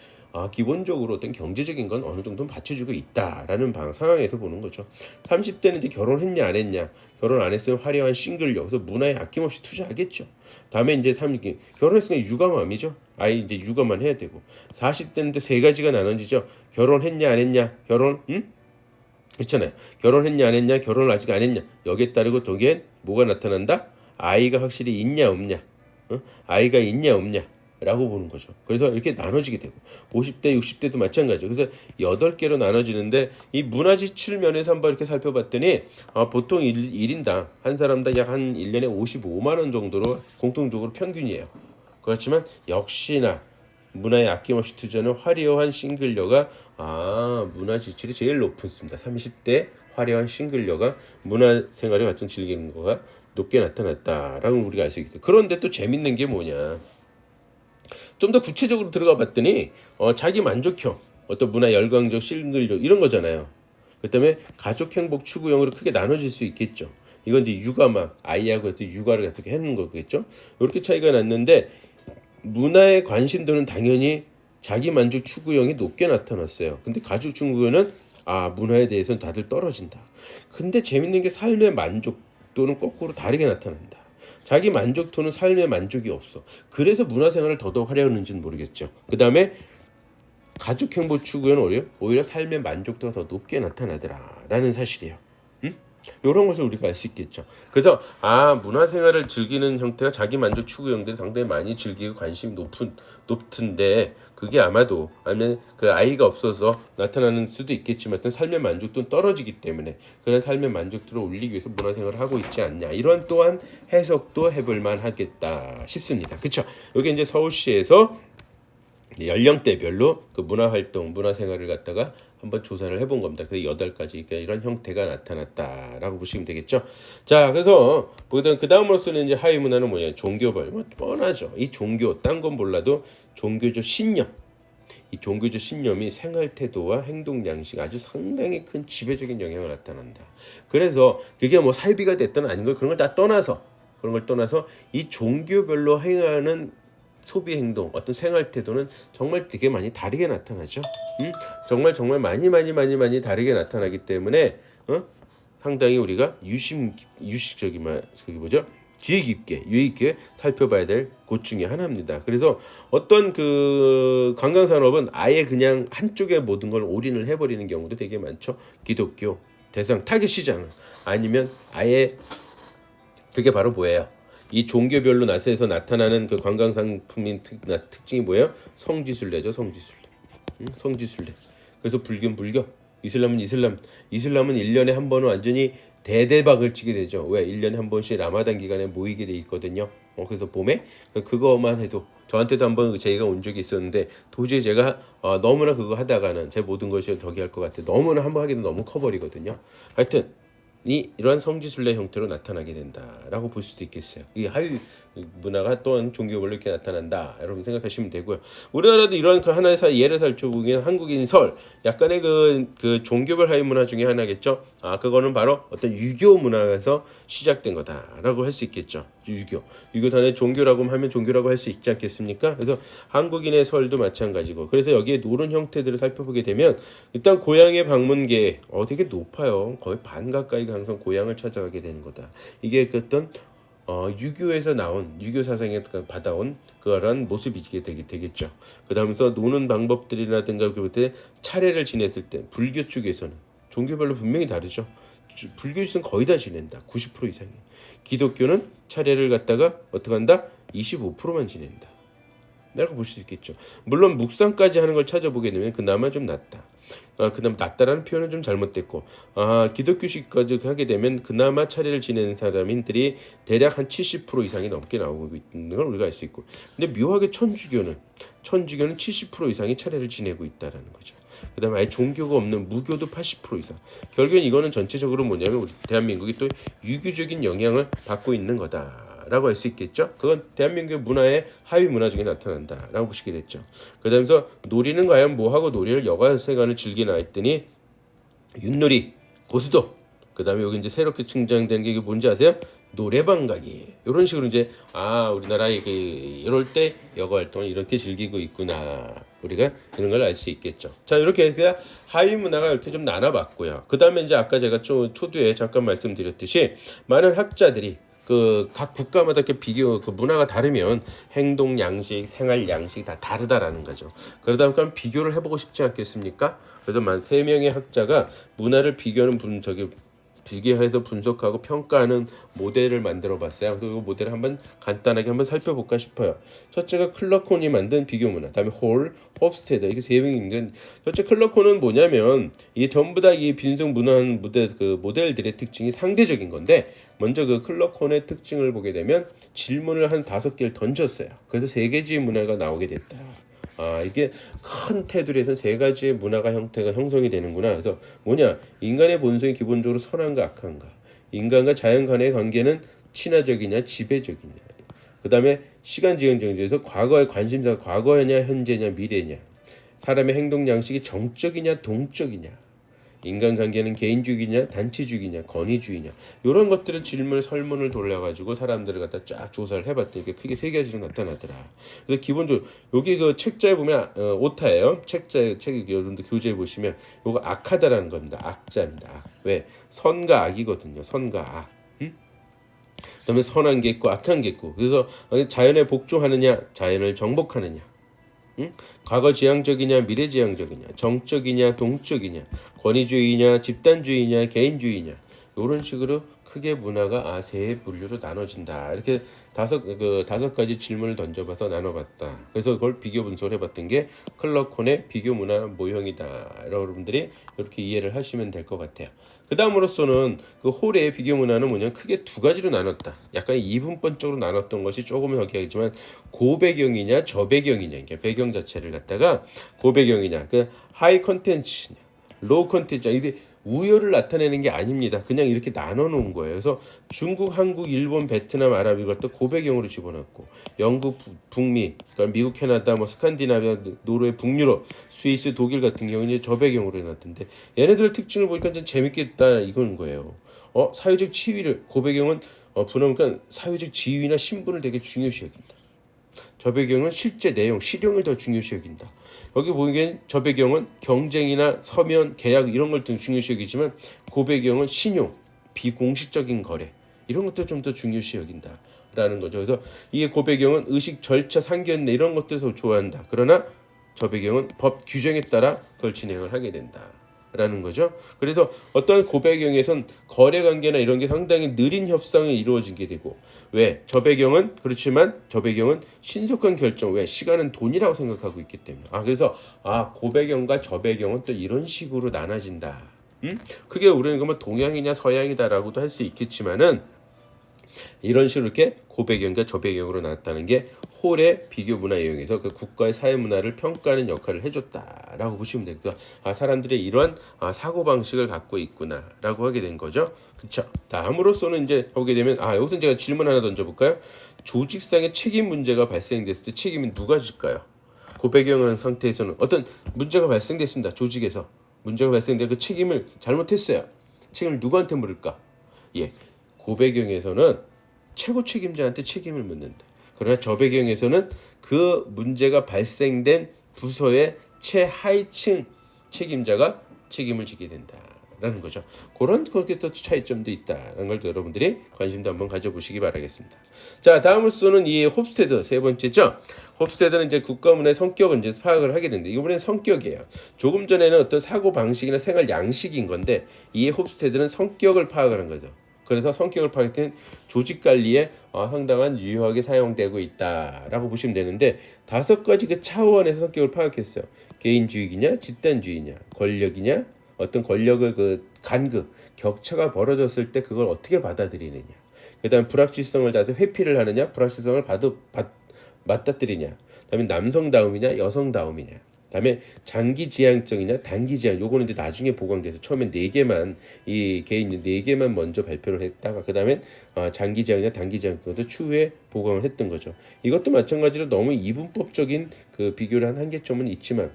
Speaker 1: 기본적으로 어떤 경제적인 건 어느 정도는 받쳐주고 있다라는 상황에서 보는 거죠. 30대는 이제 결혼했냐 안 했냐, 결혼 안 했으면 화려한 싱글력, 그래서 문화에 아낌없이 투자하겠죠. 다음에 이제 결혼했으니까 육아맘이죠. 아이 이제 육아만 해야 되고. 40대는 또 세 가지가 나눠지죠. 결혼했냐 안 했냐, 그렇잖아요. 결혼했냐 안 했냐, 결혼을 아직 안 했냐. 여기에 따르고 저기엔 뭐가 나타난다? 아이가 확실히 있냐 없냐, 아이가 있냐 없냐. 라고 보는 거죠. 그래서 이렇게 나눠지게 되고 50대, 60대도 마찬가지죠. 그래서 8개로 나눠지는데 이 문화 지출 면에서 한번 이렇게 살펴봤더니 보통 1인당 한 사람당 약 한 1년에 55만 원 정도로 공통적으로 평균이에요. 그렇지만 역시나 문화에 아낌없이 투자하는 화려한 싱글녀가 문화 지출이 제일 높습니다. 30대 화려한 싱글녀가 문화 생활을 같이 즐기는 거가 높게 나타났다라고 우리가 알 수 있어요. 그런데 또 재밌는 게 뭐냐? 좀 더 구체적으로 들어가 봤더니 자기 만족형, 어떤 문화 열광적, 싱글적 이런 거잖아요. 그다음에 가족 행복 추구형으로 크게 나눠질 수 있겠죠. 이건 이제 육아만 아이하고 해서 육아를 어떻게 하는 거겠죠. 이렇게 차이가 났는데 문화에 관심도는 당연히 자기 만족 추구형이 높게 나타났어요. 근데 가족 추구형은 문화에 대해서는 다들 떨어진다. 근데 재밌는 게 삶의 만족도는 거꾸로 다르게 나타난다. 자기 만족도는 삶의 만족이 없어. 그래서 문화생활을 더더욱 하려는지는 모르겠죠. 그 다음에 가족 행복 추구에는 오히려 삶의 만족도가 더 높게 나타나더라라는 사실이에요. 이런 것을 우리가 알 수 있겠죠. 그래서 문화생활을 즐기는 형태가 자기 만족 추구형들이 상당히 많이 즐기고 관심이 높던데 그게 아마도 아니면 그 아이가 없어서 나타나는 수도 있겠지만 어떤 삶의 만족도는 떨어지기 때문에 그런 삶의 만족도를 올리기 위해서 문화생활을 하고 있지 않냐 이런 또한 해석도 해볼만 하겠다 싶습니다. 그렇죠? 여기 이제 서울시에서 연령대별로 그 문화활동, 문화생활을 갖다가 한번 조사를 해본 겁니다. 그 8가지 그러니까 이런 형태가 나타났다라고 보시면 되겠죠. 자, 그래서 그 다음으로서는 이제 하위 문화는 뭐냐? 종교별. 뻔하죠. 이 종교, 딴 건 몰라도 종교적 신념. 이 종교적 신념이 생활 태도와 행동 양식 아주 상당히 큰 지배적인 영향을 나타난다. 그래서 그게 뭐 사이비가 됐든 아닌 걸 그런 걸 다 떠나서 이 종교별로 행하는 소비 행동, 어떤 생활 태도는 정말 되게 많이 다르게 나타나죠. 정말 많이 다르게 나타나기 때문에 상당히 우리가 주의 깊게 유의 깊게 살펴봐야 될 곳 중에 하나입니다. 그래서 어떤 그 관광 산업은 아예 그냥 한쪽에 모든 걸 올인을 해버리는 경우도 되게 많죠. 기독교 대상 타겟 시장 아니면 아예 그게 바로 뭐예요? 이 종교별로 나서서 나타나는 그 관광 상품인 특징이 뭐예요? 성지순례죠, 성지순례. 성지순례. 그래서 불교는 불교, 이슬람은 이슬람. 이슬람은 1년에 한 번은 완전히 대대박을 치게 되죠. 왜? 1년에 한 번씩 라마단 기간에 모이게 돼 있거든요. 그래서 봄에 그거만 해도 저한테도 한번 제의가 온 적이 있었는데 도저히 제가 너무나 그거 하다가는 제 모든 것이 저기 할 것 같아. 너무나 한번 하기도 너무 커버리거든요. 하여튼 이러한 성지순례 형태로 나타나게 된다라고 볼 수도 있겠어요. 이 하위 문화가 또한 종교별로 이렇게 나타난다. 여러분 생각하시면 되고요. 우리나라도 이런 그 하나의 예를 살펴보면 한국인 설 약간의 그 종교별 하위 문화 중에 하나겠죠. 그거는 바로 어떤 유교 문화에서 시작된 거다라고 할 수 있겠죠. 유교 단에 종교라고 하면 종교라고 할 수 있지 않겠습니까? 그래서 한국인의 설도 마찬가지고 그래서 여기에 노는 형태들을 살펴보게 되면 일단 고향의 방문계 되게 높아요. 거의 반 가까이가 항상 고향을 찾아가게 되는 거다. 이게 그 어떤 유교에서 나온 유교 사상에서 받아온 그런 모습이 되겠죠. 그다음에서 노는 방법들이라든가 그때 차례를 지냈을 때 불교 쪽에서는 종교별로 분명히 다르죠. 불교 쪽은 거의 다 지낸다. 90% 이상이. 기독교는 차례를 갖다가 어떻게 한다? 25%만 지낸다. 라고 볼 수 있겠죠. 물론 묵상까지 하는 걸 찾아보게 되면 그나마 좀 낫다. 그다음 낫다라는 표현은 좀 잘못됐고 기독교식까지 하게 되면 그나마 차례를 지내는 사람들이 대략 한 70% 이상이 넘게 나오고 있는 걸 우리가 알 수 있고 근데 묘하게 천주교는 70% 이상이 차례를 지내고 있다라는 거죠. 그다음에 아예 종교가 없는 무교도 80% 이상. 결국엔 이거는 전체적으로 뭐냐면 우리 대한민국이 또 유교적인 영향을 받고 있는 거다라고 할 수 있겠죠. 그건 대한민국의 문화의 하위 문화 중에 나타난다라고 보시게 됐죠. 그다음에서 놀이는 과연 뭐하고 놀이를 여가생활을 즐기나 했더니 윷놀이, 고수도. 그다음에 여기 이제 새롭게 증장된 게 뭔지 아세요? 노래방 가기. 이런 식으로 이제 우리나라에 이럴 때 여가 활동을 이렇게 즐기고 있구나. 우리가 그런 걸 알 수 있겠죠. 자, 이렇게 그냥 하위 문화가 이렇게 좀 나눠봤고요. 그다음에 이제 아까 제가 초두에 잠깐 말씀드렸듯이 많은 학자들이 그 각 국가마다 이렇게 그 문화가 다르면 행동 양식, 생활 양식이 다 다르다라는 거죠. 그러다 보니까 비교를 해보고 싶지 않겠습니까? 그래서 만 3명의 학자가 문화를 비교해서 분석하고 평가하는 모델을 만들어 봤어요. 그래서 이 모델을 한번 간단하게 한번 살펴볼까 싶어요. 첫째가 클러콘이 만든 비교 문화, 다음에 홉스테더 이게 3명이 있는데 첫째 클러콘은 뭐냐면 이게 전부 다 이 빈승 문화한 모델들의 특징이 상대적인 건데 먼저 그 클러콘의 특징을 보게 되면 질문을 한 5개를 던졌어요. 그래서 3개지의 문화가 나오게 됐다. 이게 큰 테두리에서 3가지의 문화가 형태가 형성이 되는구나. 그래서 뭐냐? 인간의 본성이 기본적으로 선한가 악한가? 인간과 자연 간의 관계는 친화적이냐 지배적이냐? 그 다음에 시간 지연 정지에서 과거의 관심사가 과거냐 현재냐 미래냐? 사람의 행동 양식이 정적이냐 동적이냐? 인간관계는 개인주의냐 단체주의냐 권위주의냐 이런 것들을 설문을 돌려가지고 사람들을 갖다 쫙 조사를 해봤더니 이게 크게 3가지로 나타나더라. 그래서 기본적으로 여기 그 책자에 보면 오타예요. 책 여러분들 교재에 보시면 요거 악하다라는 겁니다. 악자입니다. 왜? 선과 악이거든요. 선과 악. 그다음에 선한 게 있고 악한 게 있고 그래서 자연에 복종하느냐 자연을 정복하느냐 과거 지향적이냐 미래지향적이냐 정적이냐 동적이냐 권위주의냐 집단주의냐 개인주의냐 이런 식으로 크게 문화가 3분류로 나눠진다. 이렇게 5가지 질문을 던져봐서 나눠봤다. 그래서 그걸 비교 분석을 해봤던 게 클러콘의 비교 문화 모형이다. 여러분들이 이렇게 이해를 하시면 될 것 같아요. 그 다음으로서는 그 홀의 비교 문화는 뭐냐면 크게 2가지로 나눴다. 약간 이분법적으로 나눴던 것이 조금은 저기하지만 고배경이냐 저배경이냐 이게 배경 자체를 갖다가 고배경이냐 그 하이 컨텐츠냐 로우 컨텐츠 이게 우열을 나타내는 게 아닙니다. 그냥 이렇게 나눠 놓은 거예요. 그래서 중국, 한국, 일본, 베트남, 아랍 이걸 또 고배경으로 집어넣고 영국, 북미, 그러니까 미국, 캐나다, 뭐 스칸디나비아, 노르웨이, 북유럽, 스위스, 독일 같은 경우는 이제 저배경으로 해놨던데 얘네들 특징을 보니까 좀 재밌겠다 이건 거예요. 사회적 지위를 고배경은 그러니까 사회적 지위나 신분을 되게 중요시 여긴다. 저배경은 실제 내용, 실용을 더 중요시 여긴다. 여기 보기엔 저배경은 경쟁이나 서면, 계약 이런 걸 더 중요시 여기지만 고배경은 신용, 비공식적인 거래 이런 것도 좀 더 중요시 여긴다라는 거죠. 그래서 이게 고배경은 의식, 절차, 상견례 이런 것들을 좋아한다. 그러나 저배경은 법 규정에 따라 그걸 진행을 하게 된다. 라는 거죠. 그래서 어떤 고배경에선 거래 관계나 이런 게 상당히 느린 협상이 이루어지게 되고 왜? 저배경은 그렇지만 저배경은 신속한 결정 왜? 시간은 돈이라고 생각하고 있기 때문에 그래서 고배경과 저배경은 또 이런 식으로 나눠진다. 그게 우리는 그러면 동양이냐 서양이다라고도 할 수 있겠지만은 이런 식으로 이렇게 고배경과 저배경으로 나왔다는 게 홀의 비교 문화 이용해서 그 국가의 사회 문화를 평가하는 역할을 해줬다라고 보시면 되고요. 사람들의 이러한 사고 방식을 갖고 있구나라고 하게 된 거죠. 그렇죠. 다음으로서는 이제 보게 되면 여기서 제가 질문 하나 던져볼까요? 조직상의 책임 문제가 발생됐을 때 책임은 누가 질까요? 고배경한 상태에서는 어떤 문제가 발생됐습니다. 조직에서 문제가 발생돼 그 책임을 잘못했어요. 책임을 누구한테 물을까? 고배경에서는 최고 책임자한테 책임을 묻는다. 그러나 저배경에서는 그 문제가 발생된 부서의 최하위층 책임자가 책임을 지게 된다라는 거죠. 그렇게 또 차이점도 있다라는 걸 여러분들이 관심도 한번 가져보시기 바라겠습니다. 자, 다음으로서는 이 홉스테드 세 번째죠. 홉스테드는 이제 국가문화의 성격을 이제 파악을 하게 되는데 이번에는 성격이에요. 조금 전에는 어떤 사고 방식이나 생활 양식인 건데 이 홉스테드는 성격을 파악하는 거죠. 그래서 성격을 파악할 때는 조직 관리에 상당한 유효하게 사용되고 있다라고 보시면 되는데 5가지 그 차원에서 성격을 파악했어요. 개인주의냐, 집단주의냐, 권력이냐, 어떤 권력의 그 간극, 격차가 벌어졌을 때 그걸 어떻게 받아들이느냐. 그다음 불확실성을 따서 회피를 하느냐, 불확실성을 맞닥뜨리냐. 그다음에 남성다움이냐, 여성다움이냐. 다음에 장기지향적이냐 단기지향 요거는 이제 나중에 보강돼서 처음에 4개만 이 개인 4개만 먼저 발표를 했다가 그 다음에 장기지향이냐 단기지향 것도 추후에 보강을 했던 거죠. 이것도 마찬가지로 너무 이분법적인 그 비교를 한 한계점은 있지만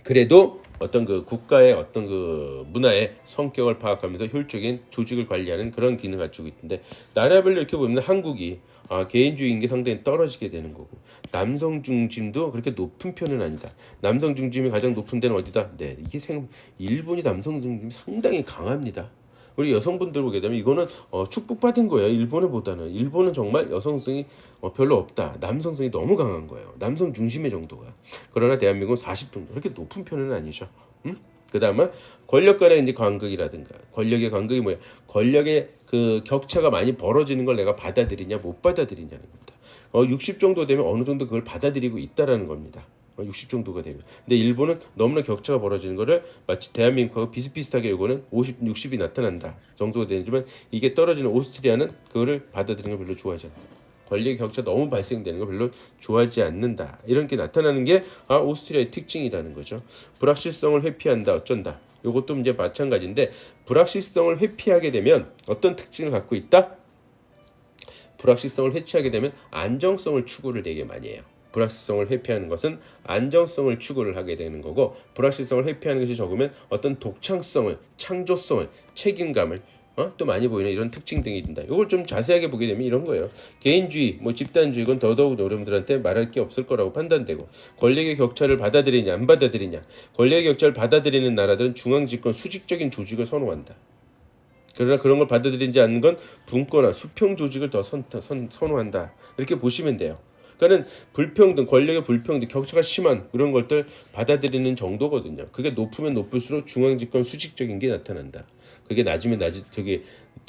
Speaker 1: 그래도 어떤 그 국가의 어떤 그 문화의 성격을 파악하면서 효율적인 조직을 관리하는 그런 기능을 가지고 있는데 나라별로 이렇게 보면 한국이 개인주의인 게 상당히 떨어지게 되는 거고 남성 중심도 그렇게 높은 편은 아니다. 남성 중심이 가장 높은 데는 어디다? 네, 이게 일본이 남성 중심이 상당히 강합니다. 우리 여성분들 보게 되면 이거는 축복받은 거예요. 일본은 정말 여성성이 별로 없다. 남성성이 너무 강한 거예요. 남성 중심의 정도가. 그러나 대한민국은 40 정도 그렇게 높은 편은 아니죠. 그다음에 권력 간의 이제 간극이라든가 권력의 간극이 뭐야? 권력의 그 격차가 많이 벌어지는 걸 내가 받아들이냐 못 받아들이냐는 겁니다. 60 정도 되면 어느 정도 그걸 받아들이고 있다라는 겁니다. 60 정도가 되면. 근데 일본은 너무나 격차가 벌어지는 거를 마치 대한민국하고 비슷비슷하게 이거는 50, 60이 나타난다 정도가 되지만 이게 떨어지는 오스트리아는 그거를 받아들이는 걸 별로 좋아하지 않는다. 권력의 격차 너무 발생되는 걸 별로 좋아하지 않는다. 이런 게 나타나는 게 오스트리아의 특징이라는 거죠. 불확실성을 회피한다. 어쩐다. 이것도 이제 마찬가지인데 불확실성을 회피하게 되면 어떤 특징을 갖고 있다? 불확실성을 회피하게 되면 안정성을 추구를 되게 많이 해요. 불확실성을 회피하는 것은 안정성을 추구를 하게 되는 거고 불확실성을 회피하는 것이 적으면 어떤 독창성을, 창조성을, 책임감을 또 많이 보이는 이런 특징 등이 든다. 이걸 좀 자세하게 보게 되면 이런 거예요. 개인주의, 집단주의 이건 더더욱 여러분들한테 말할 게 없을 거라고 판단되고 권력의 격차를 받아들이냐 안 받아들이냐. 권력의 격차를 받아들이는 나라들은 중앙집권 수직적인 조직을 선호한다. 그러나 그런 걸 받아들이지 않는 건 분권화, 수평 조직을 더 선호한다. 이렇게 보시면 돼요. 그러니까는 불평등, 권력의 불평등, 격차가 심한 그런 것들 받아들이는 정도거든요. 그게 높으면 높을수록 중앙집권 수직적인 게 나타난다. 그게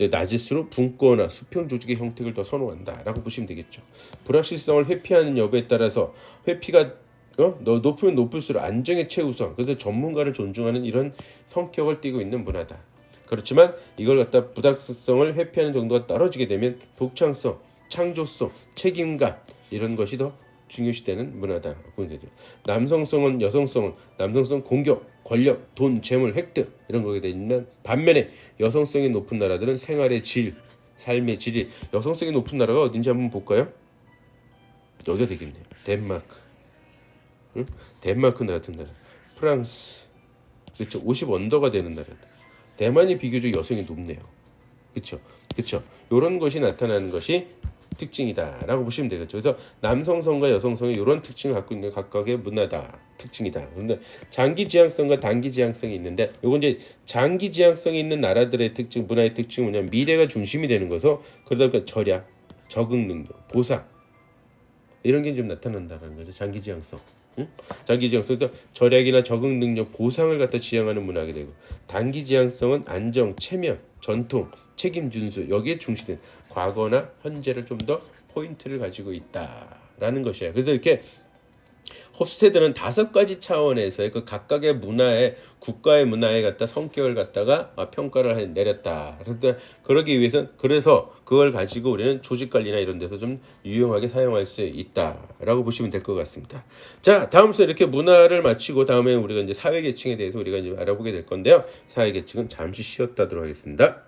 Speaker 1: 낮을수록 분권화, 수평 조직의 형태를 더 선호한다라고 보시면 되겠죠. 불확실성을 회피하는 여부에 따라서 회피가 높으면 높을수록 안정의 최우선. 그래서 전문가를 존중하는 이런 성격을 띠고 있는 문화다. 그렇지만 이걸 갖다 불확실성을 회피하는 정도가 떨어지게 되면 독창성, 창조성, 책임감 이런 것이 더 중요시되는 문화다. 보면 되죠. 남성성은 여성성은 남성성 공격, 권력, 돈, 재물, 획득 이런 거게 되면 반면에 여성성이 높은 나라들은 생활의 질, 삶의 질이 여성성이 높은 나라가 어딘지 한번 볼까요? 여기가 되겠네요. 덴마크, 응? 덴마크 같은 나라, 프랑스, 그렇죠. 50 언더가 되는 나라. 대만이 비교적 여성이 높네요. 그렇죠, 그렇죠. 이런 것이 나타나는 것이 특징이다라고 보시면 되겠죠. 그래서 남성성과 여성성이 이런 특징을 갖고 있는 각각의 문화다, 특징이다. 그런데 장기 지향성과 단기 지향성이 있는데, 요건 이제 장기 지향성이 있는 나라들의 특징, 문화의 특징은 뭐냐면 미래가 중심이 되는 거서 그러다 보니까 절약, 적응 능력, 보상 이런 게 좀 나타난다는 거죠. 장기 지향성. 응? 장기 지향성에서 절약이나 적응 능력, 보상을 갖다 지향하는 문화가 되고, 단기 지향성은 안정, 체면, 전통, 책임 준수 여기에 중시된 과거나 현재를 좀 더 포인트를 가지고 있다라는 것이에요. 그래서 이렇게 홉스테드는 5가지 차원에서의 그 각각의 문화에 국가의 문화에 갖다 성격을 갖다가 평가를 내렸다. 그래서 그러기 위해서는 그래서 그걸 가지고 우리는 조직 관리나 이런 데서 좀 유용하게 사용할 수 있다라고 보시면 될 것 같습니다. 자, 다음 순서 이렇게 문화를 마치고 다음에 우리가 이제 사회 계층에 대해서 우리가 이제 알아보게 될 건데요. 사회 계층은 잠시 쉬었다 하도록 하겠습니다.